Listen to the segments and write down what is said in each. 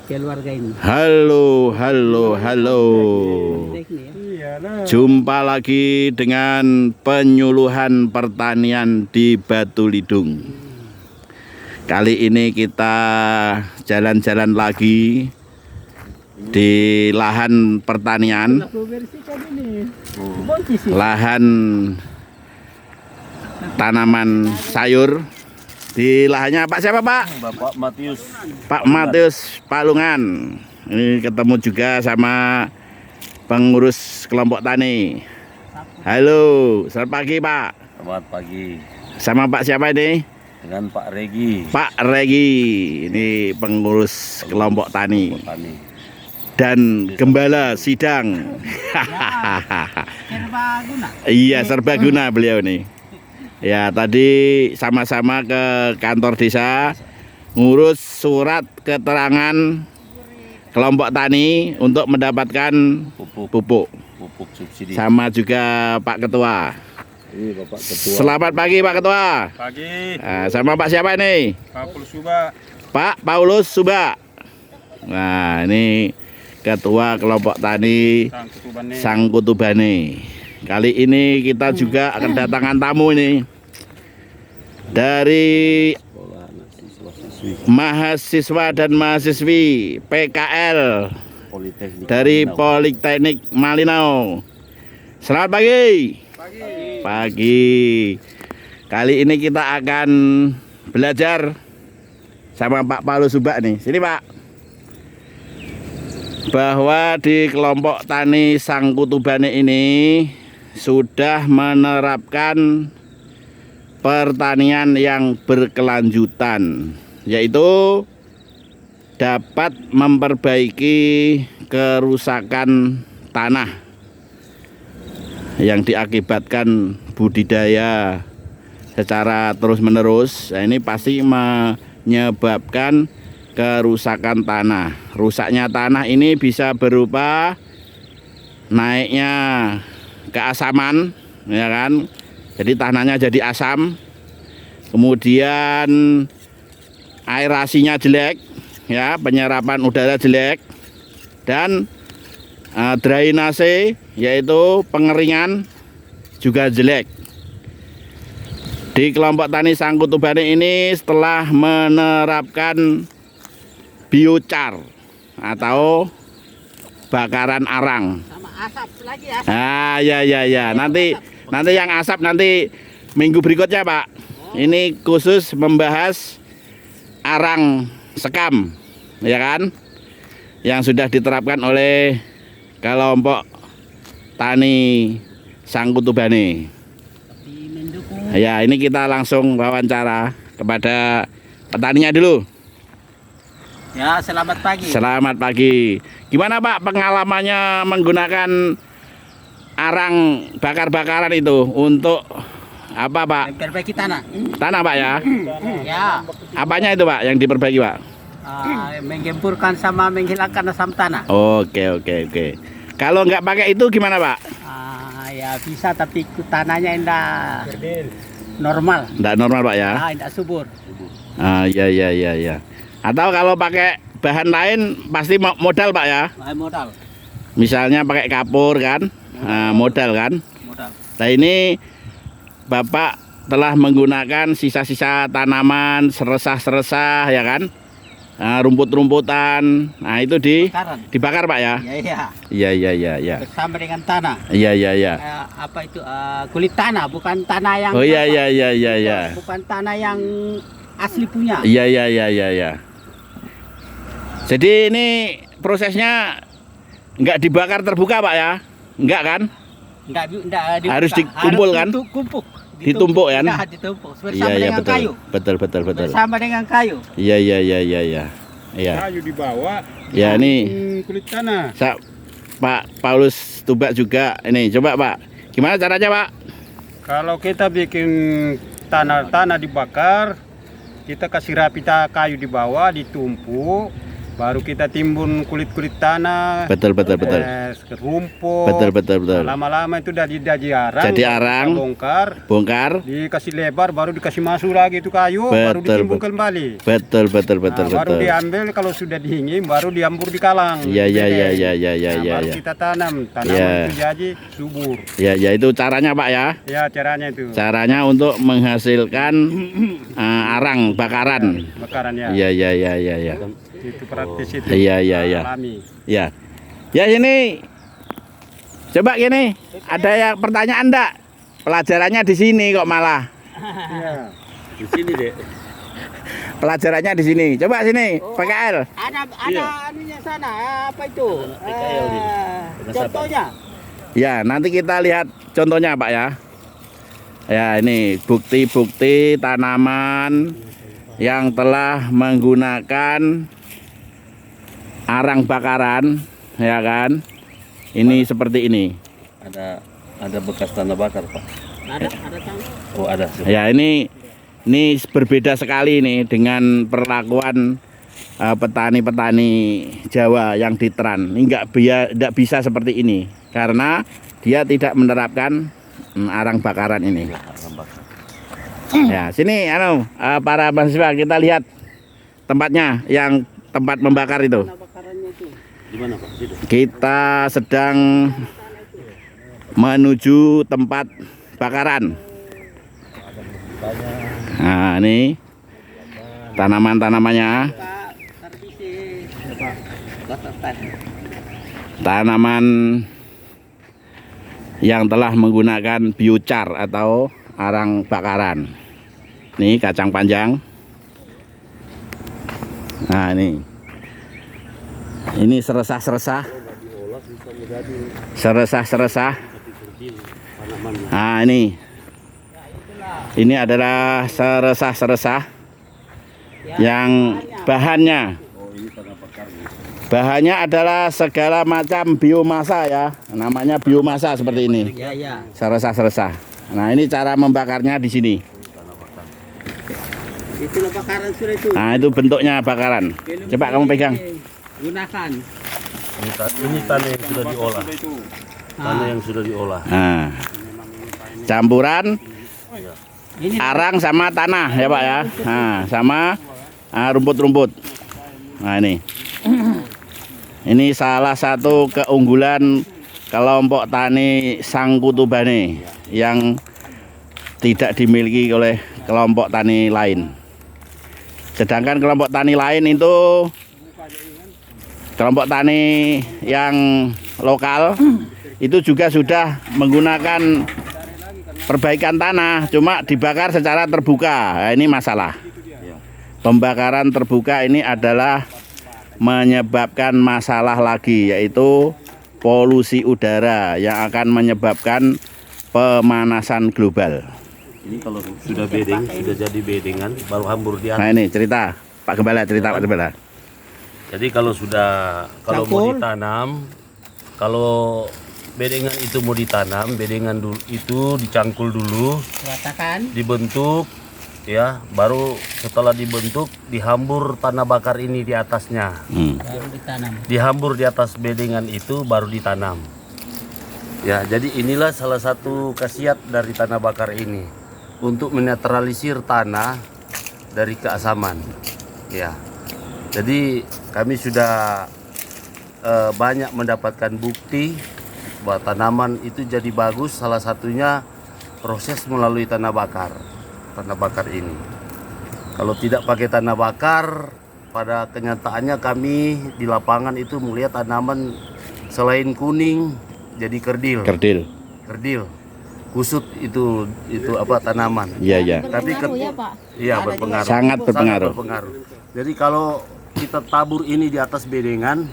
keluarga ini. Halo, halo, halo. Jumpa lagi dengan penyuluhan pertanian di Batu Lidung. Kali ini kita jalan-jalan lagi di lahan pertanian, lahan tanaman sayur. Di lahannya Pak siapa Pak? Bapak Matius. Pak Matius Palungan. Ini ketemu juga sama pengurus kelompok tani. Halo, selamat pagi Pak. Selamat pagi. Sama Pak siapa ini? Dengan Pak Regi. Pak Regi, ini pengurus kelompok tani. Dan gembala sidang. Serbaguna. Iya, serbaguna beliau nih. Ya, tadi sama-sama ke kantor desa ngurus surat keterangan kelompok tani untuk mendapatkan pupuk. Pupuk subsidi. Sama juga Pak Ketua. Ini Bapak Ketua. Selamat pagi Pak Ketua. Pagi. Nah, sama Pak siapa ini? Pak Paulus Suba. Pak Paulus Suba. Nah, ini Ketua kelompok tani Sangkutubane. Kali ini kita juga kedatangan tamu ini dari mahasiswa dan mahasiswi PKL dari Politeknik Malinau. Selamat pagi. Pagi. Kali ini kita akan belajar sama Pak Paulus Suba nih. Sini Pak. Bahwa di kelompok tani Sangkutubane ini sudah menerapkan pertanian yang berkelanjutan, yaitu dapat memperbaiki kerusakan tanah yang diakibatkan budidaya secara terus-menerus. Nah, ini pasti menyebabkan kerusakan tanah. Rusaknya tanah ini bisa berupa naiknya keasaman, ya kan? Jadi tanahnya jadi asam. Kemudian aerasinya jelek, ya, penyerapan udara jelek, dan drainase yaitu pengeringan juga jelek. Di kelompok tani Sangkutubane ini setelah menerapkan biochar atau bakaran arang. Sama asap lagi asap. Ah, ya. Nanti yang asap nanti minggu berikutnya, Pak. Ini khusus membahas arang sekam, ya kan? Yang sudah diterapkan oleh kelompok tani Sangkutubane. Ya, ini kita langsung wawancara kepada petaninya dulu. Ya, selamat pagi. Selamat pagi. Gimana Pak pengalamannya menggunakan arang bakar-bakaran itu untuk apa Pak? Memperbaiki tanah. Tanah Pak ya? Ya. Apanya itu Pak yang diperbaiki Pak? Menggempurkan sama menghilangkan asam tanah. Oke. Kalau nggak pakai itu gimana Pak? Ya bisa, tapi tanahnya enggak normal. Nggak normal Pak ya? Enggak subur. Ya. Atau kalau pakai bahan lain pasti modal Pak ya? Modal. Misalnya pakai kapur kan? Modal kan? Modal. Nah ini Bapak telah menggunakan sisa-sisa tanaman, seresah-seresah ya kan? Rumput-rumputan. Nah itu dibakar Pak ya? Iya. Bersama dengan tanah. Iya. Apa itu kulit tanah, bukan tanah yang. Oh iya. Bukan tanah yang asli punya. Iya. Jadi ini prosesnya nggak dibakar terbuka Pak ya? Enggak kan? Enggak harus dikumpul kan? Ditumpuk kan? Nah, ditumpuk bersama dengan betul. kayu. Betul. Bersama dengan kayu. Iya. Kayu dibawa. Ya ini Kulit tanah. Pak Paulus Suba juga ini. Coba Pak, gimana caranya Pak? Kalau kita bikin tanah dibakar, kita kasih rapi kayu di bawah, ditumpuk, baru kita timbun kulit-kulit tanah, Betul, betul, betul. rumput. Betul. Lama-lama itu jadi arang. Jadi baru arang. kita bongkar, Bongkar. dikasih lebar, baru dikasih masuk lagi itu kayu, baru Betul, ditimbun betul. kembali. Betul. Nah, baru diambil kalau sudah dingin, baru diambur di kalang. Iya. Nah, baru kita tanam Ya. itu jadi subur. Ya, itu caranya Pak ya. Ya caranya itu. Caranya untuk menghasilkan arang bakaran. Bakaran ya. Iya. Itu praktis itu. Iya. Alami. Ya. Ya ini. Coba gini, ada yang pertanyaan enggak? Pelajarannya di sini kok malah. Iya. Di sini deh. Pelajarannya di sini. Coba sini, PKL. Ada anunya sana, apa itu? PKL di. Contohnya. Ya, nanti kita lihat contohnya Pak ya. Ya, ini bukti-bukti tanaman yang telah menggunakan arang bakaran, ya kan? Ini seperti ini. Ada bekas tanah bakar, Pak. Ada tanah. Oh, ada. Ya, ini berbeda sekali nih dengan perlakuan petani-petani Jawa yang di Tran. Ini nggak bisa seperti ini karena dia tidak menerapkan arang bakaran ini. Ya, sini para mahasiswa kita lihat tempatnya yang tempat membakar itu. Di mana, Pak? Situ. Kita sedang menuju tempat bakaran. Nah, ini tanaman-tanamannya. Tanaman yang telah menggunakan biochar atau arang bakaran. Nih kacang panjang. Nah, ini seresah-seresah. Seresah-seresah. Nah, ini adalah seresah-seresah yang bahannya adalah segala macam biomasa ya. Namanya biomasa seperti ini. Ya. Seresah-seresah. Nah, ini cara membakarnya di sini. Itulah bakaran sudah itu. Nah, itu bentuknya bakaran. Coba kamu pegang. Gunakan. Ini tanah yang sudah diolah. Tanah yang sudah diolah. Nah, campuran Ini arang sama tanah ya Pak ya. Nah, sama rumput-rumput. Nah, ini salah satu keunggulan kelompok tani Sangkutubane yang tidak dimiliki oleh kelompok tani lain. Sedangkan kelompok tani lain itu kelompok tani yang lokal itu juga sudah menggunakan perbaikan tanah, cuma dibakar secara terbuka. Nah, ini masalah. Pembakaran terbuka ini adalah menyebabkan masalah lagi, yaitu polusi udara yang akan menyebabkan pemanasan global. Ini kalau sudah bedeng, sudah jadi bedengan, baru hambur di atas. Nah, ini cerita Pak Gembala, Pak Gembala. Jadi kalau mau Campur. ditanam, kalau bedengan itu mau ditanam, bedengan dulu itu dicangkul dulu, ratakan. dibentuk, ya, baru setelah dibentuk dihambur tanah bakar ini di atasnya. Baru ditanam. Dihambur di atas bedengan itu baru ditanam. Ya, jadi inilah salah satu khasiat dari tanah bakar ini untuk menetralisir tanah dari keasaman. Ya, jadi kami sudah banyak mendapatkan bukti bahwa tanaman itu jadi bagus. Salah satunya proses melalui tanah bakar ini. Kalau tidak pakai tanah bakar, pada kenyataannya kami di lapangan itu melihat tanaman selain kuning jadi kerdil. Kusut itu apa tanaman. Iya. Tapi iya berpengaruh. Sangat berpengaruh. Jadi kalau kita tabur ini di atas bedengan,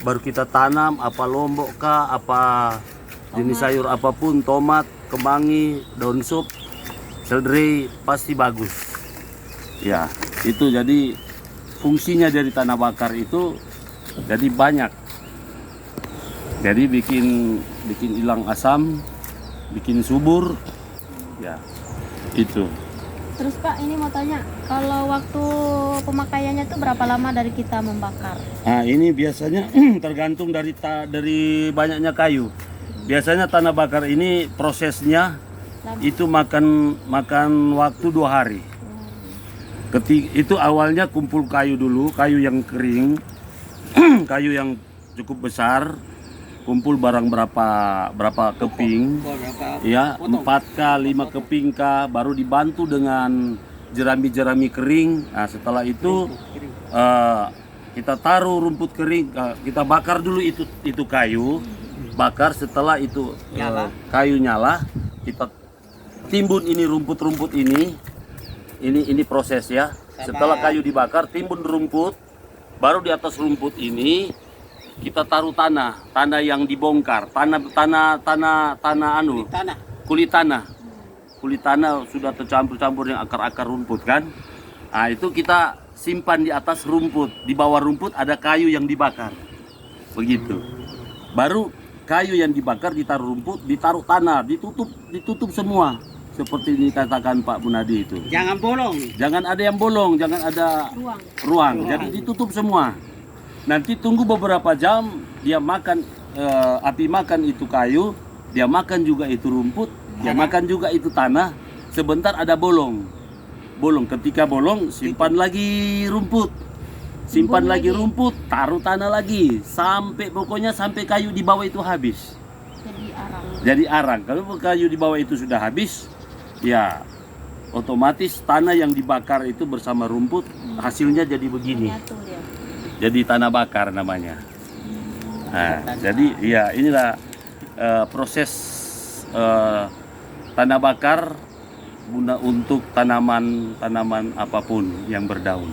baru kita tanam apa lombok kah, apa jenis sayur apapun, tomat, kemangi, daun sup, seledri, pasti bagus. Ya, itu jadi fungsinya dari tanah bakar itu jadi banyak. Jadi bikin hilang asam, bikin subur, ya itu. Terus Pak, ini mau tanya, kalau waktu pemakaiannya itu berapa lama dari kita membakar? Nah, ini biasanya tergantung dari banyaknya kayu. Biasanya tanah bakar ini prosesnya itu makan waktu 2 hari. Itu awalnya kumpul kayu dulu, kayu yang kering, kayu yang cukup besar, kumpul barang berapa keping, ya 4K, 5 keping K, baru dibantu dengan jerami-jerami kering. Nah, setelah itu kita taruh rumput kering, kita bakar dulu itu kayu, bakar. Setelah itu kayu nyala, kita timbun ini rumput-rumput ini proses ya. Setelah kayu dibakar, timbun rumput, baru di atas rumput ini kita taruh tanah yang dibongkar, kulit tanah sudah tercampur-campur yang akar-akar rumput kan. Nah, itu kita simpan di atas rumput, di bawah rumput ada kayu yang dibakar, begitu. Baru kayu yang dibakar ditaruh rumput, ditaruh tanah, ditutup semua. Seperti ini katakan Pak Munadi itu. Jangan bolong. Jangan ada yang bolong, jangan ada ruang. Jadi ditutup semua. Nanti tunggu beberapa jam, dia makan, api makan itu kayu, dia makan juga itu rumput, dia makan juga itu tanah. Sebentar ada bolong. Ketika bolong, simpan lagi rumput. Taruh tanah lagi. Pokoknya sampai kayu di bawah itu habis. Jadi arang. Kalau kayu di bawah itu sudah habis, ya otomatis tanah yang dibakar itu bersama rumput, hasilnya jadi begini. Jadi tanah bakar namanya. Nah, jadi ya inilah proses tanah bakar guna untuk tanaman apapun yang berdaun.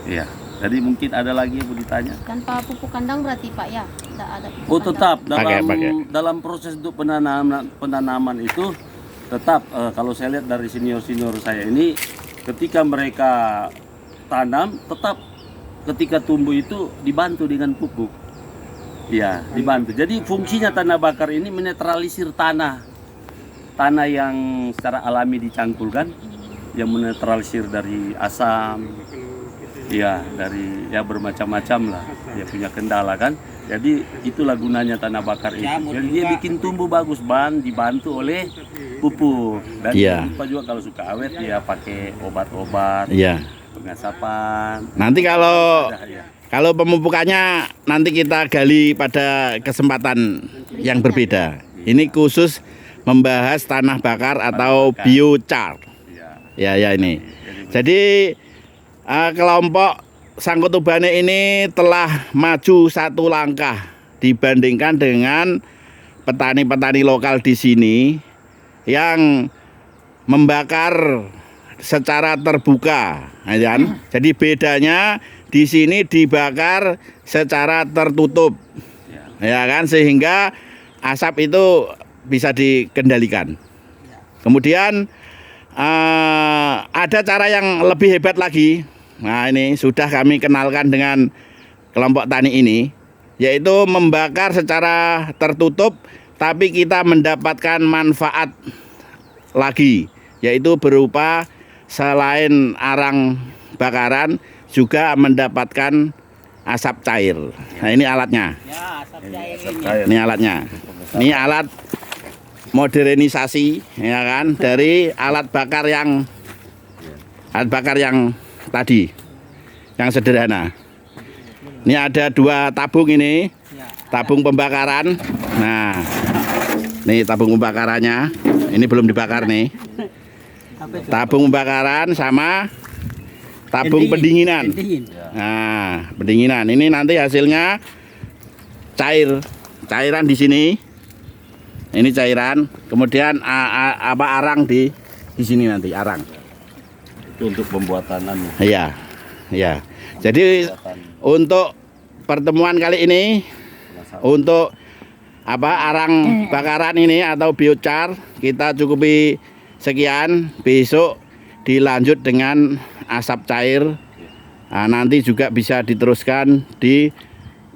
Iya. Jadi mungkin ada lagi yang mau ditanya. Tanpa pupuk kandang berarti Pak ya? Tidak ada pupuk Oh tetap kandang. dalam proses untuk penanaman itu tetap kalau saya lihat dari senior saya ini, ketika mereka tanam tetap ketika tumbuh itu dibantu dengan pupuk. Ya, dibantu. Jadi fungsinya tanah bakar ini menetralisir tanah yang secara alami dicangkulkan, yang menetralisir dari asam, ya dari bermacam-macam lah, dia punya kendala kan. Jadi itulah gunanya tanah bakar itu. Jadi dia bikin tumbuh bagus, dibantu oleh pupuk. Dan jangan lupa juga kalau suka awet ya pakai obat-obat. Pengasapan. Nanti kalau pemupukannya nanti kita gali pada kesempatan yang berbeda. Ini khusus membahas tanah bakar atau biochar. Ya ini. Jadi kelompok Sangkutubane ini telah maju 1 langkah dibandingkan dengan petani-petani lokal di sini yang membakar secara terbuka, ya kan? Jadi bedanya di sini dibakar secara tertutup, ya kan? Sehingga asap itu bisa dikendalikan. Kemudian ada cara yang lebih hebat lagi. Nah, ini sudah kami kenalkan dengan kelompok tani ini, yaitu membakar secara tertutup, tapi kita mendapatkan manfaat lagi, yaitu berupa selain arang bakaran juga mendapatkan asap cair. Nah, ini alatnya. Ya, asap cair ini. Ini alatnya. Ini alat modernisasi, ya kan, dari alat bakar yang tadi, yang sederhana. Ini ada 2 tabung ini, tabung pembakaran. Nah, ini tabung pembakarannya. Ini belum dibakar nih. Tabung pembakaran sama tabung pendinginan. Nah, pendinginan. Ini nanti hasilnya cairan di sini. Ini cairan. Kemudian arang di sini nanti arang. Itu untuk pembuatan Iya. Jadi untuk pertemuan kali ini, untuk arang bakaran ini atau biochar kita cukupi sekian. Besok dilanjut dengan asap cair. Nah, nanti juga bisa diteruskan di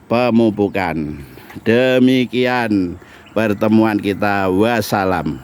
pemupukan. Demikian pertemuan kita. Wassalam.